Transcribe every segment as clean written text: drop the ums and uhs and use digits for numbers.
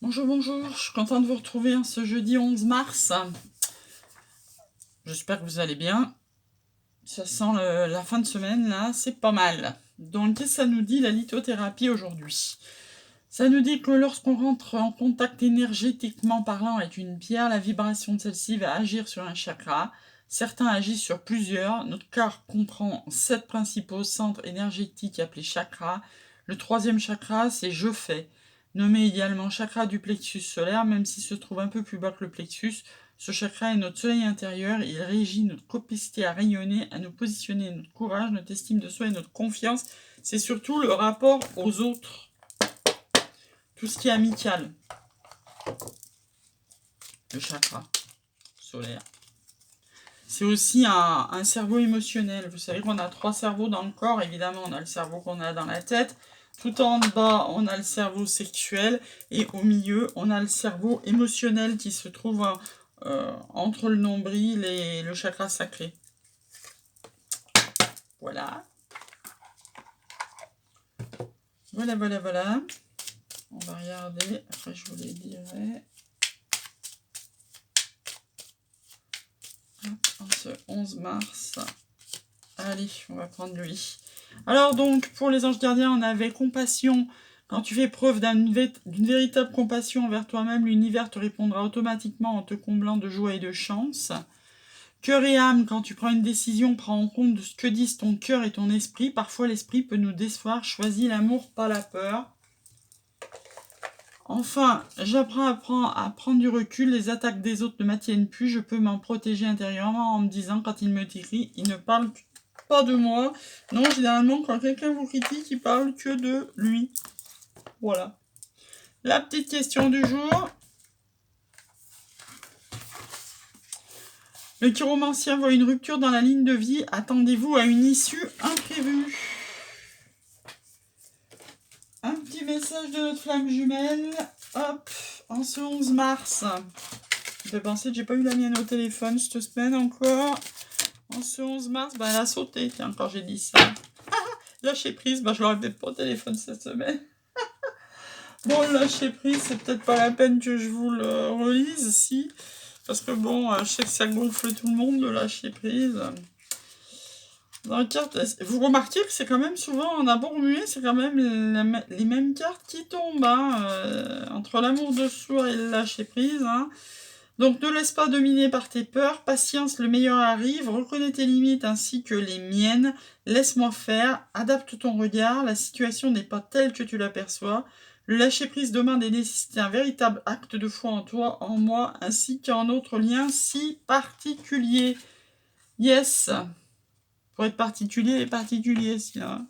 Bonjour, bonjour, je suis contente de vous retrouver ce jeudi 11 mars. J'espère que vous allez bien. Ça sent la fin de semaine, là, c'est pas mal. Donc, qu'est-ce que ça nous dit la lithothérapie aujourd'hui? Ça nous dit que lorsqu'on rentre en contact énergétiquement parlant avec une pierre, la vibration de celle-ci va agir sur un chakra. Certains agissent sur plusieurs. Notre corps comprend 7 principaux centres énergétiques appelés chakras. Le troisième chakra, c'est je fais, nommé également chakra du plexus solaire, même s'il se trouve un peu plus bas que le plexus. Ce chakra est notre soleil intérieur, il régit notre capacité à rayonner, à nous positionner, notre courage, notre estime de soi et notre confiance. C'est surtout le rapport aux autres, tout ce qui est amical. Le chakra solaire. C'est aussi un cerveau émotionnel. Vous savez qu'on a 3 cerveaux dans le corps. Évidemment, on a le cerveau qu'on a dans la tête. Tout en bas, on a le cerveau sexuel. Et au milieu, on a le cerveau émotionnel qui se trouve entre le nombril et le chakra sacré. Voilà. Voilà. On va regarder. Après, je vous les dirai. En ce 11 mars. Allez, on va prendre lui. Alors donc, pour les anges gardiens, on avait compassion. Quand tu fais preuve d'une véritable compassion envers toi-même, l'univers te répondra automatiquement en te comblant de joie et de chance. Cœur et âme, quand tu prends une décision, prends en compte de ce que disent ton cœur et ton esprit. Parfois, l'esprit peut nous décevoir. Choisis l'amour, pas la peur. Enfin, j'apprends à prendre du recul. Les attaques des autres ne m'attiennent plus. Je peux m'en protéger intérieurement en me disant, quand il me décrit, il ne parle pas de moi. Non, généralement, quand quelqu'un vous critique, il parle que de lui. Voilà. La petite question du jour. Le chiromancien voit une rupture dans la ligne de vie. Attendez-vous à une issue imprévue. Un petit message de notre flamme jumelle. Hop, en ce 11 mars. Je vais penser que j'ai pas eu la mienne au téléphone cette semaine encore. En ce 11 mars, elle a sauté, tiens, quand j'ai dit ça. Lâcher prise, je l'aurais peut-être pas au téléphone cette semaine. Bon, lâcher prise, c'est peut-être pas la peine que je vous le relise, si. Parce que je sais que ça gonfle tout le monde de lâcher prise. Dans la carte, vous remarquez que c'est quand même souvent, en a beau remuer, c'est quand même les mêmes cartes qui tombent, entre l'amour de soi et le lâcher prise, Donc ne laisse pas dominer par tes peurs, patience, le meilleur arrive, reconnais tes limites ainsi que les miennes, laisse-moi faire, adapte ton regard, la situation n'est pas telle que tu l'aperçois. Le lâcher-prise demande et nécessite un véritable acte de foi en toi, en moi, ainsi qu'en notre lien si particulier. Yes. Pour être particulier et particulier, sinon.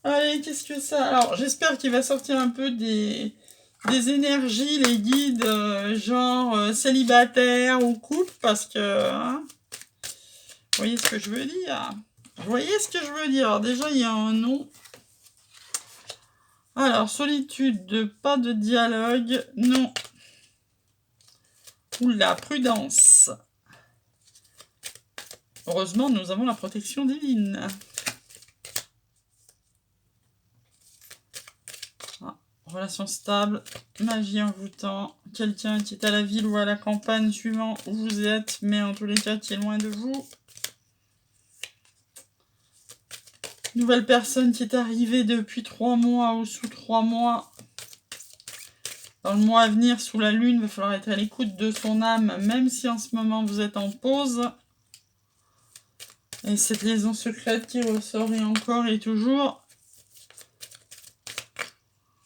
Allez, qu'est-ce que ça? Alors, j'espère qu'il va sortir un peu des énergies, les guides, genre célibataire ou couple, parce que... vous voyez ce que je veux dire? Vous voyez ce que je veux dire? Alors, déjà, il y a un nom. Alors, solitude, pas de dialogue, non. Oula, prudence. Heureusement, nous avons la protection divine. Relation stable, magie envoûtant, quelqu'un qui est à la ville ou à la campagne, suivant où vous êtes, mais en tous les cas qui est loin de vous. Nouvelle personne qui est arrivée depuis 3 mois ou sous 3 mois. Dans le mois à venir, sous la lune, il va falloir être à l'écoute de son âme, même si en ce moment vous êtes en pause. Et cette liaison secrète qui ressort et encore et toujours.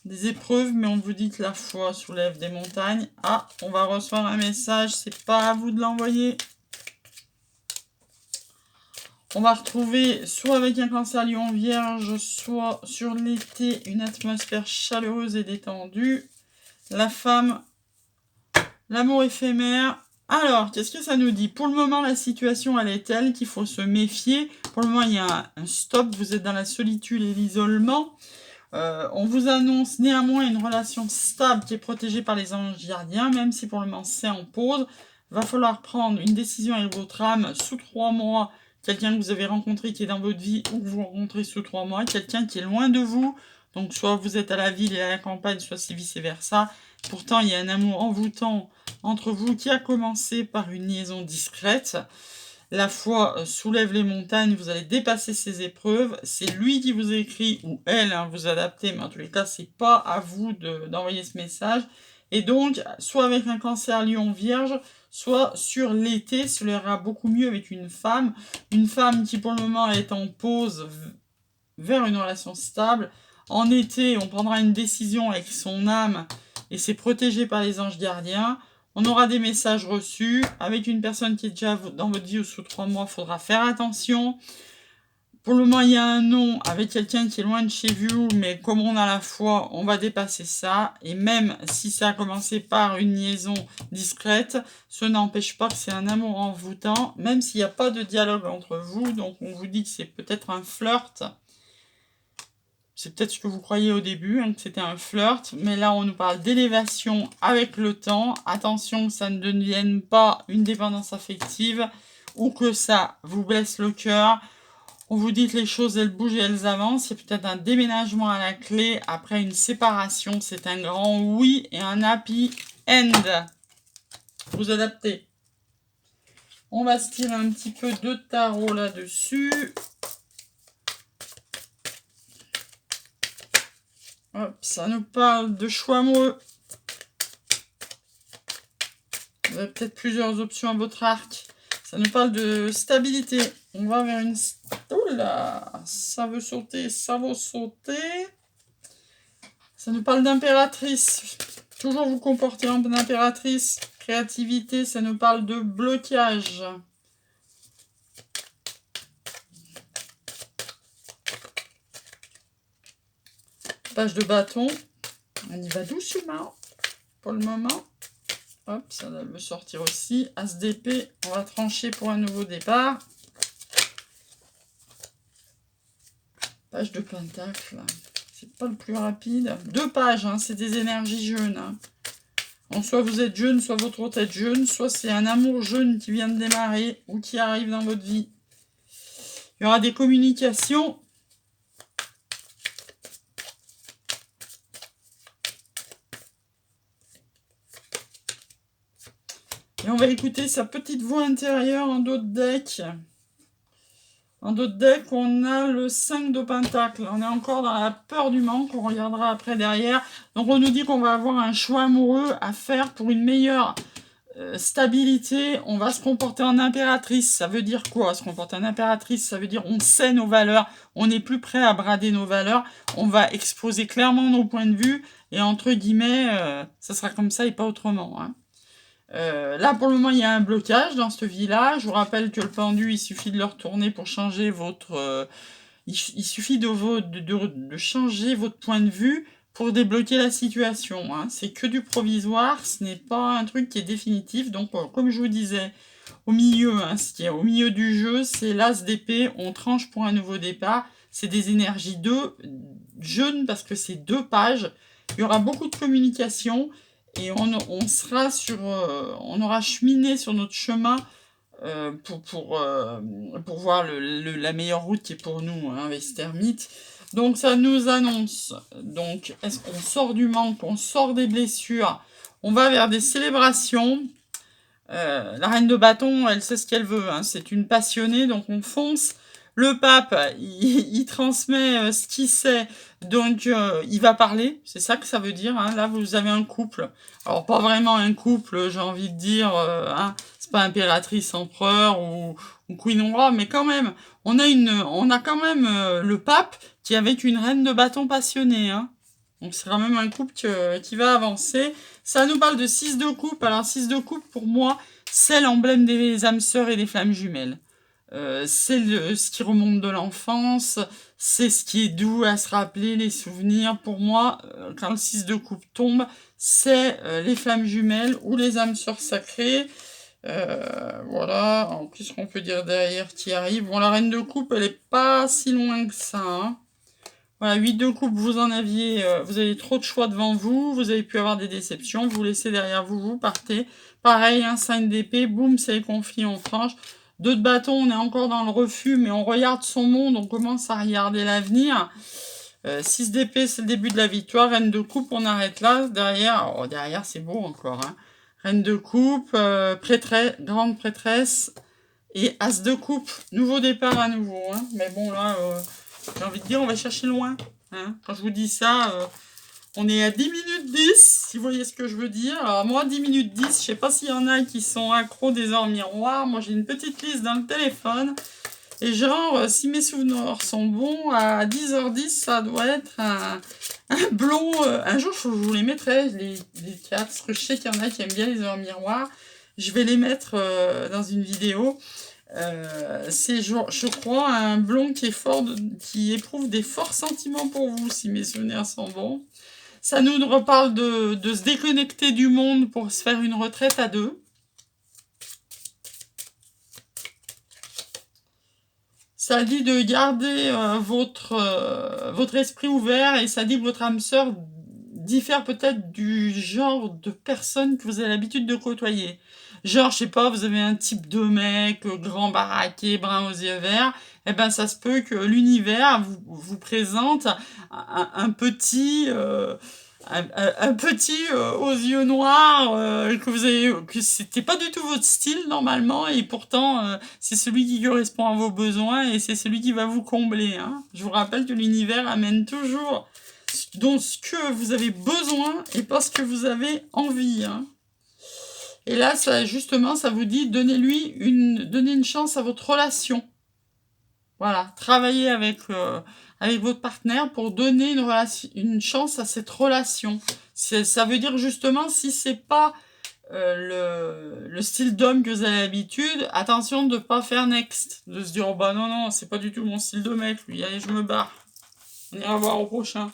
Des épreuves, mais on vous dit que la foi soulève des montagnes. Ah, on va recevoir un message, c'est pas à vous de l'envoyer. On va retrouver, soit avec un cancer lion vierge, soit sur l'été, une atmosphère chaleureuse et détendue. La femme, l'amour éphémère. Alors, qu'est-ce que ça nous dit? Pour le moment, la situation, elle est telle qu'il faut se méfier. Pour le moment, il y a un stop, vous êtes dans la solitude et l'isolement. On vous annonce néanmoins une relation stable qui est protégée par les anges gardiens, même si pour le moment c'est en pause. Va falloir prendre une décision avec votre âme sous 3 mois. Quelqu'un que vous avez rencontré qui est dans votre vie ou que vous rencontrez sous 3 mois. Quelqu'un qui est loin de vous. Donc, soit vous êtes à la ville et à la campagne, soit c'est vice-versa. Pourtant, il y a un amour envoûtant entre vous qui a commencé par une liaison discrète. La foi soulève les montagnes, vous allez dépasser ces épreuves. C'est lui qui vous écrit, ou elle, hein, vous adaptez, mais en tous les cas, c'est pas à vous d'envoyer ce message. Et donc, soit avec un cancer lion vierge, soit sur l'été, cela ira beaucoup mieux avec une femme qui pour le moment est en pause vers une relation stable. En été, on prendra une décision avec son âme et c'est protégé par les anges gardiens. On aura des messages reçus. Avec une personne qui est déjà dans votre vie ou sous 3 mois, il faudra faire attention. Pour le moment, il y a un non avec quelqu'un qui est loin de chez vous, mais comme on a la foi, on va dépasser ça. Et même si ça a commencé par une liaison discrète, ce n'empêche pas que c'est un amour envoûtant, même s'il n'y a pas de dialogue entre vous. Donc on vous dit que c'est peut-être un flirt. C'est peut-être ce que vous croyez au début, hein, que c'était un flirt, mais là on nous parle d'élévation avec le temps. Attention que ça ne devienne pas une dépendance affective ou que ça vous blesse le cœur. On vous dit que les choses elles bougent et elles avancent. Il y a peut-être un déménagement à la clé après une séparation. C'est un grand oui et un happy end. Vous adaptez. On va se tirer un petit peu de tarot là-dessus. Hop, ça nous parle de choix amoureux. Vous avez peut-être plusieurs options à votre arc. Ça nous parle de stabilité. On va vers une... Oula, ça veut sauter, ça va sauter. Ça nous parle d'impératrice. Toujours vous comporter en impératrice. Créativité, ça nous parle de blocage. Page de bâton. On y va doucement pour le moment. Hop, ça va me sortir aussi. As d'épée, on va trancher pour un nouveau départ. Page de pentacle. C'est pas le plus rapide. 2 pages, hein, c'est des énergies jeunes. Hein. Donc, soit vous êtes jeune, soit votre autre est jeune, soit c'est un amour jeune qui vient de démarrer ou qui arrive dans votre vie. Il y aura des communications. Et on va écouter sa petite voix intérieure en dos de deck. En dos de deck, on a le 5 de pentacle. On est encore dans la peur du manque. On regardera après derrière. Donc, on nous dit qu'on va avoir un choix amoureux à faire pour une meilleure stabilité. On va se comporter en impératrice. Ça veut dire quoi, se comporter en impératrice? Ça veut dire on sait nos valeurs. On n'est plus prêt à brader nos valeurs. On va exposer clairement nos points de vue. Et entre guillemets, ça sera comme ça et pas autrement. Hein. Là, pour le moment, il y a un blocage dans ce village. Je vous rappelle que le pendu, il suffit de le retourner pour changer votre... il suffit de changer votre point de vue pour débloquer la situation. Hein. C'est que du provisoire, ce n'est pas un truc qui est définitif. Donc, comme je vous disais, au milieu, hein, au milieu du jeu, c'est l'as d'épée. On tranche pour un nouveau départ. C'est des énergies jeunes parce que c'est 2 pages. Il y aura beaucoup de communication. Et on sera sur, on aura cheminé sur notre chemin pour voir la meilleure route qui est pour nous, hein, avec Stermite. Donc ça nous annonce, donc est-ce qu'on sort du manque, on sort des blessures, on va vers des célébrations. La reine de bâton, elle sait ce qu'elle veut, hein, c'est une passionnée, donc on fonce. Le pape, il transmet ce qu'il sait, donc il va parler, c'est ça que ça veut dire. Hein. Là, vous avez un couple. Alors, pas vraiment un couple, j'ai envie de dire, hein, c'est pas impératrice, empereur ou queen roi, mais quand même, on a quand même le pape qui est avec une reine de bâton passionnée. Hein. Donc, c'est quand même un couple qui va avancer. Ça nous parle de 6 de coupe. Alors, 6 de coupe, pour moi, c'est l'emblème des âmes sœurs et des flammes jumelles. C'est ce qui remonte de l'enfance, c'est ce qui est doux à se rappeler, les souvenirs. Pour moi, quand le 6 de coupe tombe, c'est les flammes jumelles ou les âmes sœurs sacrées. Voilà, en plus qu'on peut dire derrière qui arrive. Bon, la reine de coupe, elle est pas si loin que ça. Hein. Voilà, 8 de coupe, vous avez trop de choix devant vous, vous avez pu avoir des déceptions, vous laissez derrière vous, vous partez. Pareil, un 5 d'épée, boum, c'est les conflits, on tranche. 2 de bâton, on est encore dans le refus, mais on regarde son monde, on commence à regarder l'avenir. 6 d'épée, c'est le début de la victoire. Reine de coupe, on arrête là. Derrière, oh, derrière c'est beau encore. Hein. Reine de coupe, grande prêtresse et as de coupe. Nouveau départ à nouveau. Hein. Mais bon, là, j'ai envie de dire, on va chercher loin. Hein. Quand je vous dis ça, on est à 10 minutes 10, si vous voyez ce que je veux dire. Alors moi, 10 minutes 10, je sais pas s'il y en a qui sont accros des heures miroirs. Moi, j'ai une petite liste dans le téléphone. Et genre, si mes souvenirs sont bons, à 10h10, ça doit être un blond. Un jour, je vous les mettrai, les 4, parce que je sais qu'il y en a qui aiment bien les heures miroirs. Je vais les mettre dans une vidéo. C'est, je crois, un blond qui est fort, qui éprouve des forts sentiments pour vous, si mes souvenirs sont bons. Ça nous reparle de se déconnecter du monde pour se faire une retraite à deux. Ça dit de garder votre esprit ouvert et ça dit que votre âme sœur diffère peut-être du genre de personne que vous avez l'habitude de côtoyer. Genre, je sais pas, vous avez un type de mec grand baraqué, brun aux yeux verts, eh ben ça se peut que l'univers vous présente un petit... un petit aux yeux noirs que c'était pas du tout votre style normalement et pourtant c'est celui qui correspond à vos besoins et c'est celui qui va vous combler. Hein. Je vous rappelle que l'univers amène toujours ce que vous avez besoin et pas ce que vous avez envie. Hein. Et là, ça, justement, ça vous dit donnez une chance à votre relation. Voilà, travaillez avec votre partenaire pour donner une chance à cette relation. Ça veut dire justement, si c'est pas le style d'homme que vous avez l'habitude, attention de pas faire next. De se dire, oh bah non, c'est pas du tout mon style de mec, lui, allez, je me barre. On ira voir au prochain.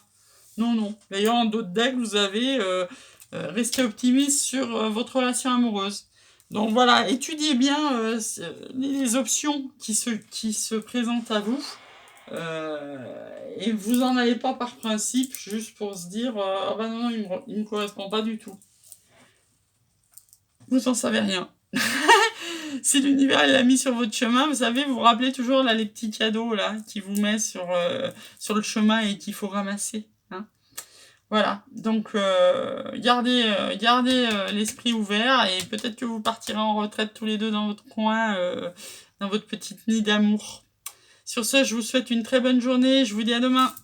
Non. D'ailleurs, en d'autres decks, vous avez resté optimiste sur votre relation amoureuse. Donc voilà, étudiez bien les options qui se présentent à vous. Et vous en allez pas par principe, juste pour se dire ah bah non, il me correspond pas du tout. Vous en savez rien. Si l'univers l'a mis sur votre chemin, vous savez, vous vous rappelez toujours là, les petits cadeaux là qui vous met sur le chemin et qu'il faut ramasser. Hein. Voilà, donc gardez l'esprit ouvert et peut-être que vous partirez en retraite tous les deux dans votre coin, dans votre petite nid d'amour. Sur ce, je vous souhaite une très bonne journée, je vous dis à demain.